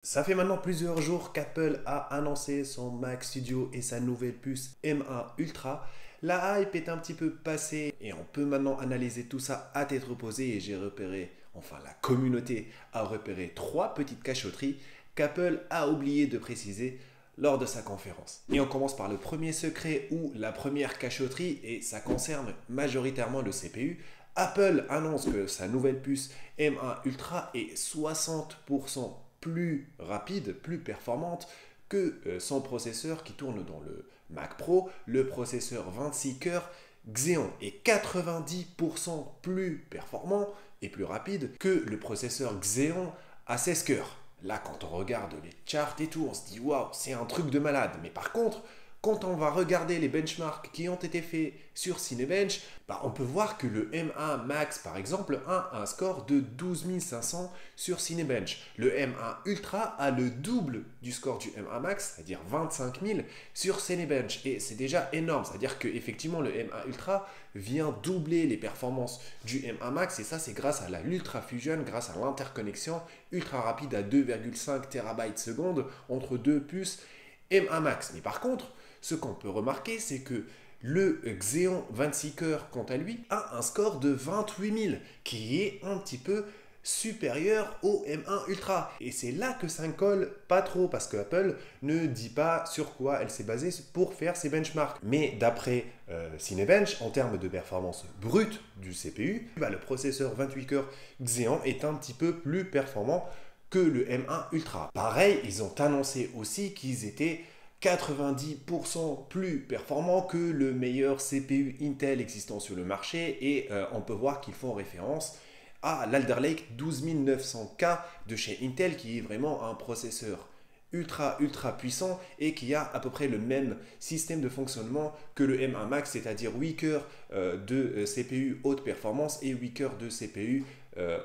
Ça fait maintenant plusieurs jours qu'Apple a annoncé son Mac Studio et sa nouvelle puce M1 Ultra. La hype est un petit peu passée et on peut maintenant analyser tout ça à tête reposée et j'ai repéré, enfin la communauté a repéré trois petites cachotteries qu'Apple a oublié de préciser lors de sa conférence. Et on commence par le premier secret ou la première cachotterie et ça concerne majoritairement le CPU. Apple annonce que sa nouvelle puce M1 Ultra est 60% plus rapide, plus performante que son processeur qui tourne dans le Mac Pro, le processeur 26 cœurs Xeon est 90% plus performant et plus rapide que le processeur Xeon à 16 cœurs. Là, quand on regarde les charts et tout, on se dit waouh, c'est un truc de malade. Mais par contre, quand on va regarder les benchmarks qui ont été faits sur Cinebench, on peut voir que le M1 Max, par exemple, a un score de 12 500 sur Cinebench. Le M1 Ultra a le double du score du M1 Max, c'est-à-dire 25 000 sur Cinebench. Et c'est déjà énorme, c'est-à-dire qu'effectivement, le M1 Ultra vient doubler les performances du M1 Max. Et ça, c'est grâce à la Ultra Fusion, grâce à l'interconnexion ultra rapide à 2,5 TB/s entre deux puces M1 Max. Mais par contre, ce qu'on peut remarquer, c'est que le Xeon 26 cœurs, quant à lui, a un score de 28 000, qui est un petit peu supérieur au M1 Ultra. Et c'est là que ça ne colle pas trop, parce que Apple ne dit pas sur quoi elle s'est basée pour faire ses benchmarks. Mais d'après Cinebench, en termes de performance brute du CPU, le processeur 28 cœurs Xeon est un petit peu plus performant que le M1 Ultra. Pareil, ils ont annoncé aussi qu'ils étaient 90% plus performant que le meilleur CPU Intel existant sur le marché et on peut voir qu'ils font référence à l'Alder Lake 12900K de chez Intel qui est vraiment un processeur ultra puissant et qui a à peu près le même système de fonctionnement que le M1 Max, c'est-à-dire 8 cœurs de CPU haute performance et 8 cœurs de CPU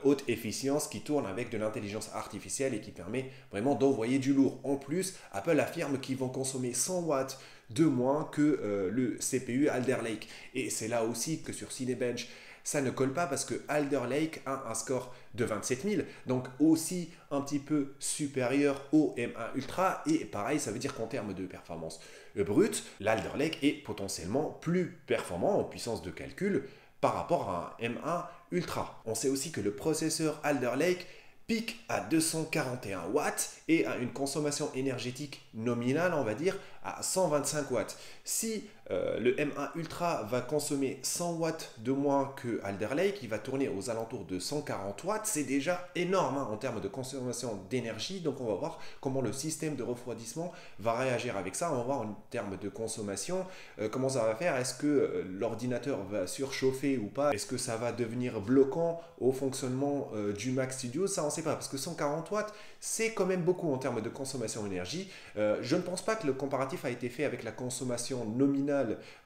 haute efficience qui tourne avec de l'intelligence artificielle et qui permet vraiment d'envoyer du lourd. En plus, Apple affirme qu'ils vont consommer 100 watts de moins que le CPU Alder Lake. Et c'est là aussi que sur Cinebench, ça ne colle pas parce que Alder Lake a un score de 27 000, donc aussi un petit peu supérieur au M1 Ultra. Et pareil, ça veut dire qu'en termes de performance brute, l'Alder Lake est potentiellement plus performant en puissance de calcul par rapport à un M1 Ultra. On sait aussi que le processeur Alder Lake pique à 241 watts et a une consommation énergétique nominale, on va dire, à 125 watts. Si le M1 Ultra va consommer 100 watts de moins que Alder Lake, il va tourner aux alentours de 140 watts, c'est déjà énorme en termes de consommation d'énergie. Donc on va voir comment le système de refroidissement va réagir avec ça. On va voir en termes de consommation comment ça va faire. Est-ce que l'ordinateur va surchauffer ou pas? Est-ce que ça va devenir bloquant au fonctionnement du Mac Studio? Ça on ne sait pas parce que 140 watts c'est quand même beaucoup en termes de consommation d'énergie. Je ne pense pas que le comparatif a été fait avec la consommation nominale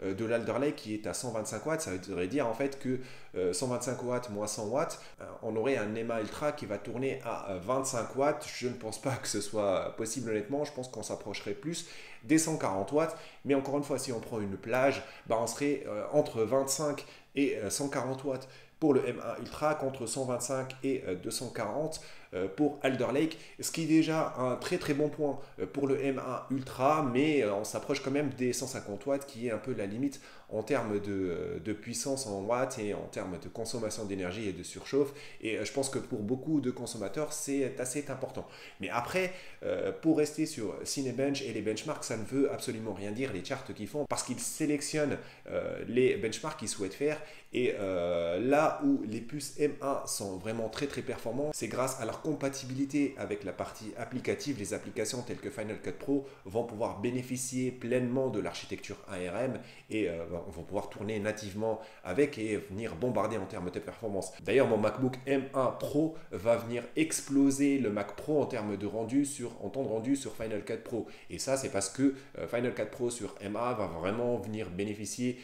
de l'Alder Lake qui est à 125 watts. Ça voudrait dire en fait que 125 watts moins 100 watts, on aurait un M1 Ultra qui va tourner à 25 watts. Je ne pense pas que ce soit possible honnêtement. Je pense qu'on s'approcherait plus des 140 watts. Mais encore une fois, si on prend une plage, on serait entre 25 et 140 watts pour le M1 Ultra contre 125 et 240 pour Alder Lake, ce qui est déjà un très très bon point pour le M1 Ultra, mais on s'approche quand même des 150 watts qui est un peu la limite en termes de puissance en watts et en termes de consommation d'énergie et de surchauffe. Et je pense que pour beaucoup de consommateurs, c'est assez important. Mais après, pour rester sur Cinebench et les benchmarks, ça ne veut absolument rien dire, les charts qu'ils font, parce qu'ils sélectionnent les benchmarks qu'ils souhaitent faire. Et là où les puces M1 sont vraiment très très performantes, c'est grâce à leur compatibilité avec la partie applicative. Les applications telles que Final Cut Pro vont pouvoir bénéficier pleinement de l'architecture ARM et vont pouvoir tourner nativement avec et venir bombarder en termes de performance. D'ailleurs, mon MacBook M1 Pro va venir exploser le Mac Pro en termes de rendu en temps de rendu sur Final Cut Pro. Et ça, c'est parce que Final Cut Pro sur M1 va vraiment venir bénéficier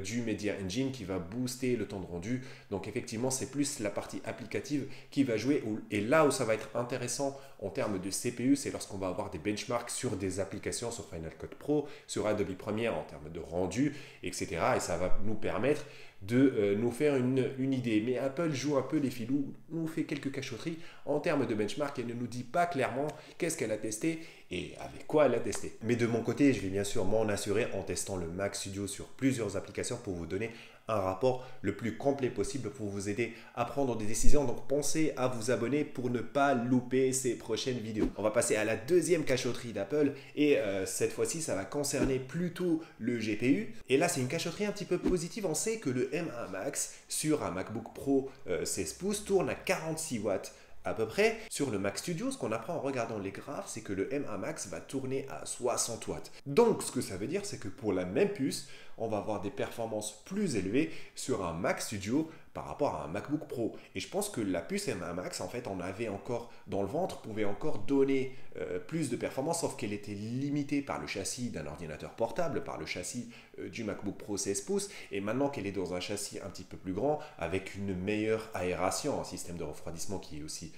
du Media Engine qui va booster le temps de rendu. Donc effectivement, c'est plus la partie applicative qui va jouer. Et là où ça va être intéressant en termes de CPU, c'est lorsqu'on va avoir des benchmarks sur des applications sur Final Cut Pro, sur Adobe Premiere en termes de rendu, etc. Et ça va nous permettre de nous faire une idée. Mais Apple joue un peu les filous, nous fait quelques cachotteries en termes de benchmark et ne nous dit pas clairement qu'est-ce qu'elle a testé et avec quoi elle a testé. Mais de mon côté, je vais bien sûr m'en assurer en testant le Mac Studio sur plusieurs applications pour vous donner un rapport le plus complet possible pour vous aider à prendre des décisions. Donc pensez à vous abonner pour ne pas louper ces prochaines vidéos. On va passer à la deuxième cachotterie d'Apple et cette fois-ci ça va concerner plutôt le GPU. Et là c'est une cachotterie un petit peu positive. On sait que le M1 Max sur un MacBook Pro 16 pouces tourne à 46 watts. À peu près, sur le Mac Studio, ce qu'on apprend en regardant les graphes, c'est que le M1 Max va tourner à 60 watts. Donc, ce que ça veut dire, c'est que pour la même puce, on va avoir des performances plus élevées sur un Mac Studio par rapport à un MacBook Pro. Et je pense que la puce M1 Max, en fait, on avait encore dans le ventre, pouvait encore donner plus de performance, sauf qu'elle était limitée par le châssis d'un ordinateur portable, par le châssis du MacBook Pro 16 pouces. Et maintenant qu'elle est dans un châssis un petit peu plus grand, avec une meilleure aération, un système de refroidissement qui est aussi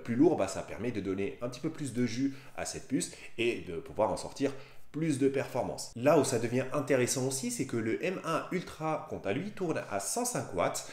plus lourd, bah, ça permet de donner un petit peu plus de jus à cette puce et de pouvoir en sortir plus de performance. Là où ça devient intéressant aussi, c'est que le M1 Ultra, quant à lui, tourne à 105 watts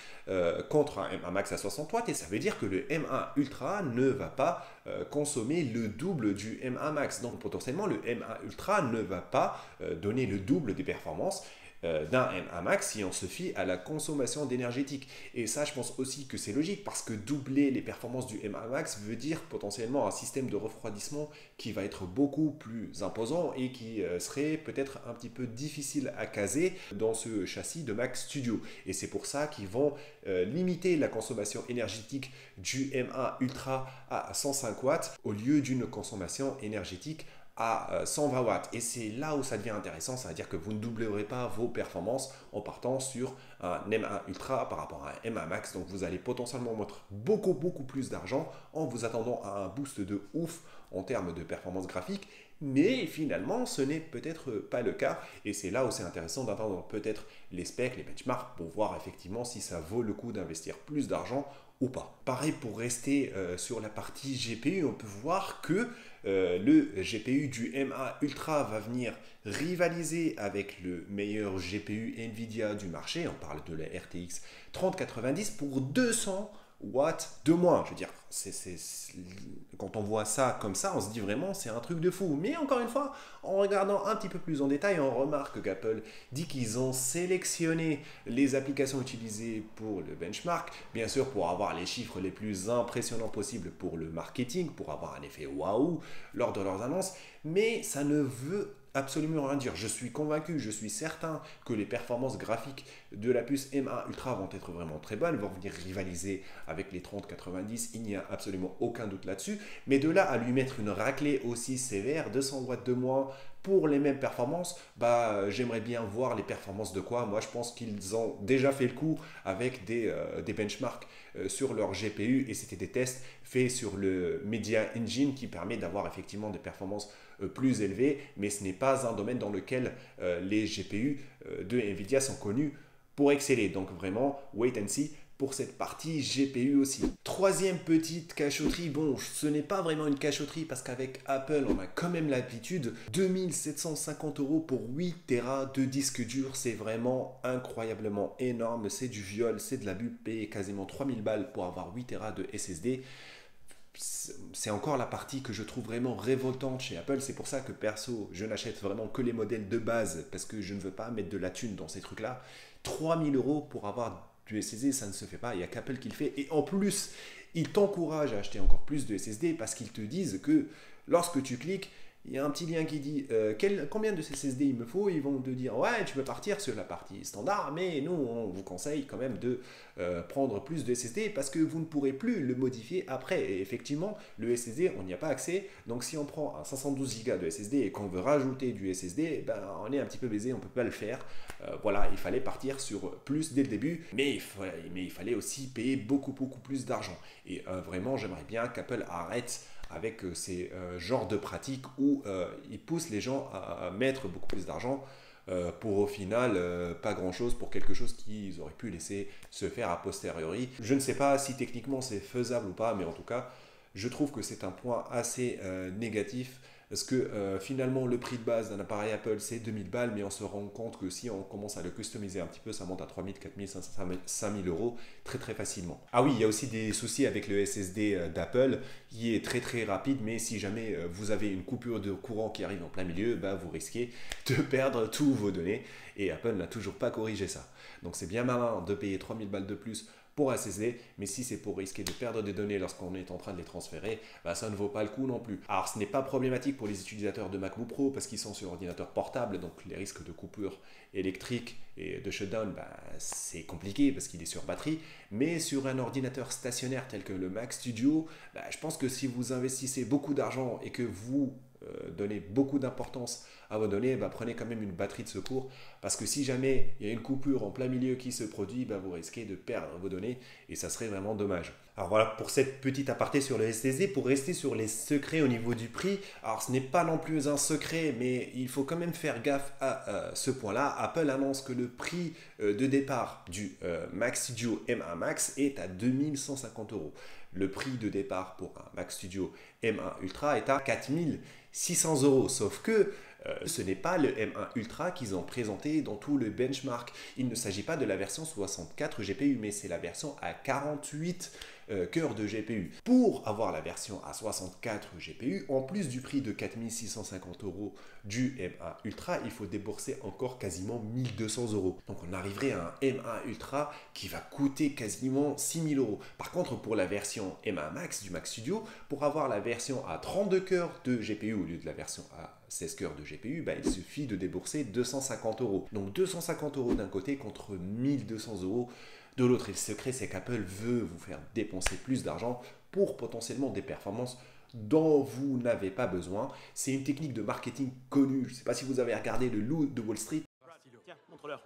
contre un M1 Max à 60 watts, et ça veut dire que le M1 Ultra ne va pas consommer le double du M1 Max. Donc potentiellement, le M1 Ultra ne va pas donner le double des performances d'un M1 Max si on se fie à la consommation d'énergétique. Et ça, je pense aussi que c'est logique parce que doubler les performances du M1 Max veut dire potentiellement un système de refroidissement qui va être beaucoup plus imposant et qui serait peut-être un petit peu difficile à caser dans ce châssis de Mac Studio. Et c'est pour ça qu'ils vont limiter la consommation énergétique du M1 Ultra à 105 watts au lieu d'une consommation énergétique à 120 watts. Et c'est là où ça devient intéressant, ça veut dire que vous ne doublerez pas vos performances en partant sur un M1 Ultra par rapport à un M1 Max. Donc vous allez potentiellement mettre beaucoup plus d'argent en vous attendant à un boost de ouf en termes de performance graphique. Mais finalement, ce n'est peut-être pas le cas. Et c'est là où c'est intéressant d'attendre peut-être les specs, les benchmarks pour voir effectivement si ça vaut le coup d'investir plus d'argent ou pas. Pareil, pour rester sur la partie GPU, on peut voir que le GPU du M1 Ultra va venir rivaliser avec le meilleur GPU Nvidia du marché. On parle de la RTX 3090 pour 200 watts de moins. Je veux dire, quand on voit ça comme ça, on se dit vraiment c'est un truc de fou. Mais encore une fois, en regardant un petit peu plus en détail, on remarque qu'Apple dit qu'ils ont sélectionné les applications utilisées pour le benchmark, bien sûr pour avoir les chiffres les plus impressionnants possibles pour le marketing, pour avoir un effet waouh lors de leurs annonces, mais ça ne veut absolument rien dire. Je suis convaincu, je suis certain que les performances graphiques de la puce M1 Ultra vont être vraiment très bonnes, vont venir rivaliser avec les 3090, il n'y a absolument aucun doute là-dessus, mais de là à lui mettre une raclée aussi sévère, 200 watts de moins pour les mêmes performances, bah, j'aimerais bien voir les performances de quoi. Moi je pense qu'ils ont déjà fait le coup avec des benchmarks sur leur GPU et c'était des tests faits sur le Media Engine qui permet d'avoir effectivement des performances plus élevées, mais ce n'est pas un domaine dans lequel les GPU de Nvidia sont connus pour exceller. Donc vraiment, wait and see pour cette partie GPU aussi. Troisième petite cachotterie, bon, ce n'est pas vraiment une cachotterie parce qu'avec Apple, on a quand même l'habitude, 2750 € pour 8 Tera de disque dur, c'est vraiment incroyablement énorme, c'est du viol, c'est de l'abus, payer quasiment 3000 balles pour avoir 8 Tera de SSD. C'est encore la partie que je trouve vraiment révoltante chez Apple. C'est pour ça que perso, je n'achète vraiment que les modèles de base parce que je ne veux pas mettre de la thune dans ces trucs-là. 3000 € pour avoir du SSD, ça ne se fait pas. Il n'y a qu'Apple qui le fait. Et en plus, ils t'encouragent à acheter encore plus de SSD parce qu'ils te disent que lorsque tu cliques, il y a un petit lien qui dit combien de SSD il me faut. Ils vont te dire ouais, tu peux partir sur la partie standard, mais nous on vous conseille quand même de prendre plus de SSD parce que vous ne pourrez plus le modifier après. Et effectivement, le SSD on n'y a pas accès. Donc si on prend un 512 Go de SSD et qu'on veut rajouter du SSD, ben, on est un petit peu baisé, on ne peut pas le faire. Voilà, il fallait partir sur plus dès le début, mais il fallait aussi payer beaucoup plus d'argent. Et vraiment, j'aimerais bien qu'Apple arrête avec ces genres de pratiques où ils poussent les gens à mettre beaucoup plus d'argent pour au final pas grand chose pour quelque chose qu'ils auraient pu laisser se faire a posteriori. Je ne sais pas si techniquement c'est faisable ou pas, mais en tout cas je trouve que c'est un point assez négatif Parce que finalement, le prix de base d'un appareil Apple, c'est 2000 balles, mais on se rend compte que si on commence à le customiser un petit peu, ça monte à 3000, 4000, 5000 euros très très facilement. Ah oui, il y a aussi des soucis avec le SSD d'Apple, qui est très très rapide, mais si jamais vous avez une coupure de courant qui arrive en plein milieu, bah, vous risquez de perdre tous vos données, et Apple n'a toujours pas corrigé ça. Donc c'est bien malin de payer 3000 balles de plus pour un SSD, mais si c'est pour risquer de perdre des données lorsqu'on est en train de les transférer, bah ça ne vaut pas le coup non plus. Alors ce n'est pas problématique pour les utilisateurs de MacBook Pro parce qu'ils sont sur ordinateur portable, donc les risques de coupure électrique et de shutdown, bah, c'est compliqué parce qu'il est sur batterie, mais sur un ordinateur stationnaire tel que le Mac Studio, bah, je pense que si vous investissez beaucoup d'argent et que vous donnez beaucoup d'importance à vos données, bah, prenez quand même une batterie de secours parce que si jamais il y a une coupure en plein milieu qui se produit, bah, vous risquez de perdre vos données et ça serait vraiment dommage. Alors voilà pour cette petite aparté sur le SSD. Pour rester sur les secrets au niveau du prix, alors ce n'est pas non plus un secret, mais il faut quand même faire gaffe à ce point-là. Apple annonce que le prix de départ du Mac Studio M1 Max est à 2150 euros. Le prix de départ pour un Mac Studio M1 Ultra est à 4600 euros. Sauf que ce n'est pas le M1 Ultra qu'ils ont présenté dans tout le benchmark. Il ne s'agit pas de la version 64 GPU, mais c'est la version à 48 cœurs de GPU. Pour avoir la version à 64 GPU, en plus du prix de 4650 euros du M1 Ultra, il faut débourser encore quasiment 1200 euros. Donc on arriverait à un M1 Ultra qui va coûter quasiment 6000 euros. Par contre, pour la version M1 Max du Mac Studio, pour avoir la version à 32 cœurs de GPU au lieu de la version à 16 cœurs de GPU, bah, il suffit de débourser 250 euros. Donc 250 euros d'un côté contre 1200 euros de l'autre. Et le secret, c'est qu'Apple veut vous faire dépenser plus d'argent pour potentiellement des performances dont vous n'avez pas besoin. C'est une technique de marketing connue. Je ne sais pas si vous avez regardé le Loup de Wall Street. Tiens, montre-leur.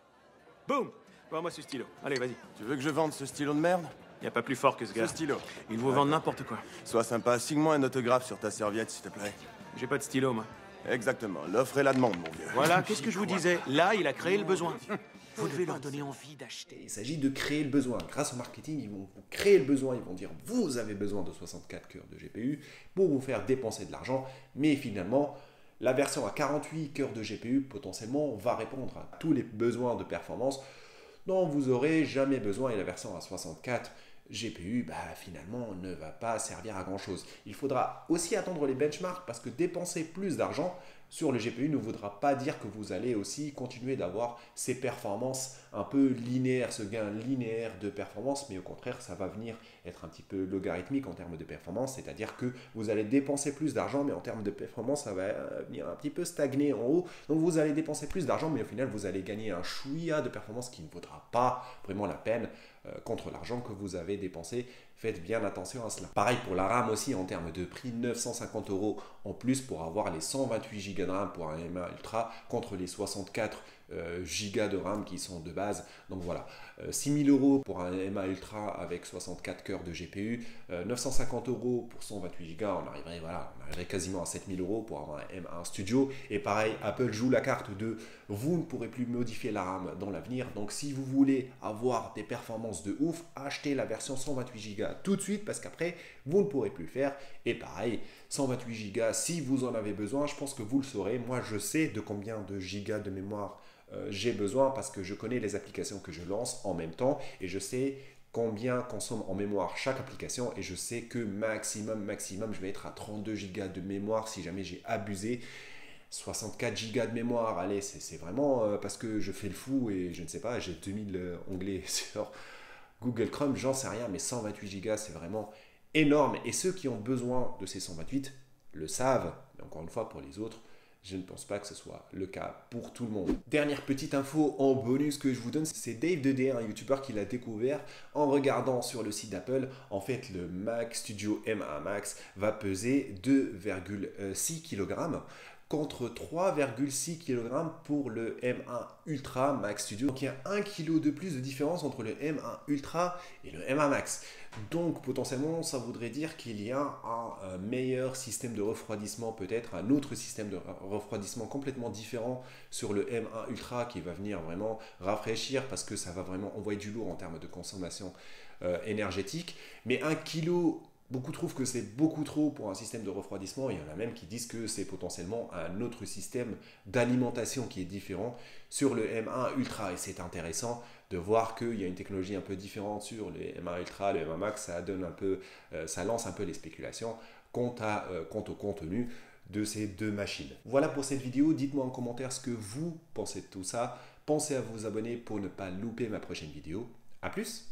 Boum! Vois-moi ce stylo. Allez, vas-y. Tu veux que je vende ce stylo de merde? Y a pas plus fort que ce gars. Ce stylo. Il vous vend n'importe quoi. Sois sympa, signe-moi un autographe sur ta serviette, s'il te plaît. J'ai pas de stylo, moi. Exactement, l'offre et la demande, mon vieux. Voilà, qu'est-ce que je vous disais? Là, il a créé le besoin. Vous devez leur donner envie d'acheter. Il s'agit de créer le besoin. Grâce au marketing, ils vont vous créer le besoin. Ils vont dire, vous avez besoin de 64 cœurs de GPU pour vous faire dépenser de l'argent. Mais finalement, la version à 48 cœurs de GPU, potentiellement, va répondre à tous les besoins de performance dont vous n'aurez jamais besoin. Et la version à 64 GPU, bah, finalement, ne va pas servir à grand-chose. Il faudra aussi attendre les benchmarks parce que dépenser plus d'argent sur le GPU ne voudra pas dire que vous allez aussi continuer d'avoir ces performances un peu linéaires, ce gain linéaire de performance, mais au contraire, ça va venir être un petit peu logarithmique en termes de performance, c'est-à-dire que vous allez dépenser plus d'argent, mais en termes de performance, ça va venir un petit peu stagner en haut. Donc vous allez dépenser plus d'argent, mais au final, vous allez gagner un chouïa de performance qui ne vaudra pas vraiment la peine contre l'argent que vous avez dépensé. Faites bien attention à cela. Pareil pour la RAM aussi en termes de prix, 950 euros en plus pour avoir les 128 Go de RAM pour un M1 Ultra contre les 64 Go de RAM qui sont de base. Donc voilà, 6000 euros pour un M1 Ultra avec 64 cœurs de GPU, 950 euros pour 128 Go, on arriverait quasiment à 7000 euros pour avoir un M1 Studio. Et pareil, Apple joue la carte de vous ne pourrez plus modifier la RAM dans l'avenir. Donc si vous voulez avoir des performances de ouf, achetez la version 128 Go tout de suite parce qu'après vous ne pourrez plus le faire. Et pareil, 128 Go, si vous en avez besoin, je pense que vous le saurez. Moi, je sais de combien de gigas de mémoire j'ai besoin parce que je connais les applications que je lance en même temps et je sais combien consomme en mémoire chaque application et je sais que maximum, je vais être à 32 Go de mémoire si jamais j'ai abusé. 64 Go de mémoire, allez, c'est vraiment parce que je fais le fou et je ne sais pas, j'ai 2000 onglets sur Google Chrome, j'en sais rien, mais 128 Go, c'est vraiment énorme. Et ceux qui ont besoin de ces 128 le savent, mais encore une fois, pour les autres, je ne pense pas que ce soit le cas pour tout le monde. Dernière petite info en bonus que je vous donne, c'est Dave Dedé, un YouTuber qui l'a découvert en regardant sur le site d'Apple. En fait, le Mac Studio M1 Max va peser 2,6 kg contre 3,6 kg pour le M1 Ultra Max Studio. Donc il y a 1 kg de plus de différence entre le M1 Ultra et le M1 Max. Donc potentiellement ça voudrait dire qu'il y a un meilleur système de refroidissement, peut-être un autre système de refroidissement complètement différent sur le M1 Ultra qui va venir vraiment rafraîchir parce que ça va vraiment envoyer du lourd en termes de consommation énergétique. Mais 1 kg Beaucoup trouvent que c'est beaucoup trop pour un système de refroidissement. Il y en a même qui disent que c'est potentiellement un autre système d'alimentation qui est différent sur le M1 Ultra. Et c'est intéressant de voir qu'il y a une technologie un peu différente sur le M1 Ultra, le M1 Max. Ça lance un peu les spéculations quant au contenu de ces deux machines. Voilà pour cette vidéo. Dites-moi en commentaire ce que vous pensez de tout ça. Pensez à vous abonner pour ne pas louper ma prochaine vidéo. A plus!